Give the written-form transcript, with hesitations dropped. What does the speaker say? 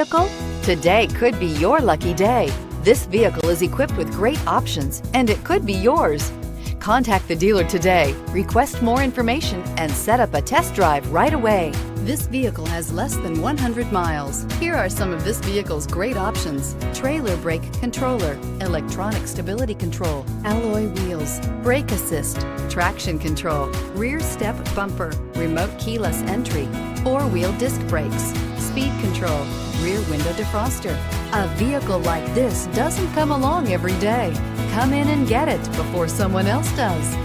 vehicle? Today could be your lucky day. This vehicle is equipped with great options, and it could be yours. Contact the dealer today, request more information, and set up a test drive right away. This vehicle has less than 100 miles. Here are some of this vehicle's great options: trailer brake controller, electronic stability control, alloy wheels, brake assist, traction control, rear step bumper, remote keyless entry, four-wheel disc brakes, speed control, rear window defroster. A vehicle like this doesn't come along every day. Come in and get it before someone else does.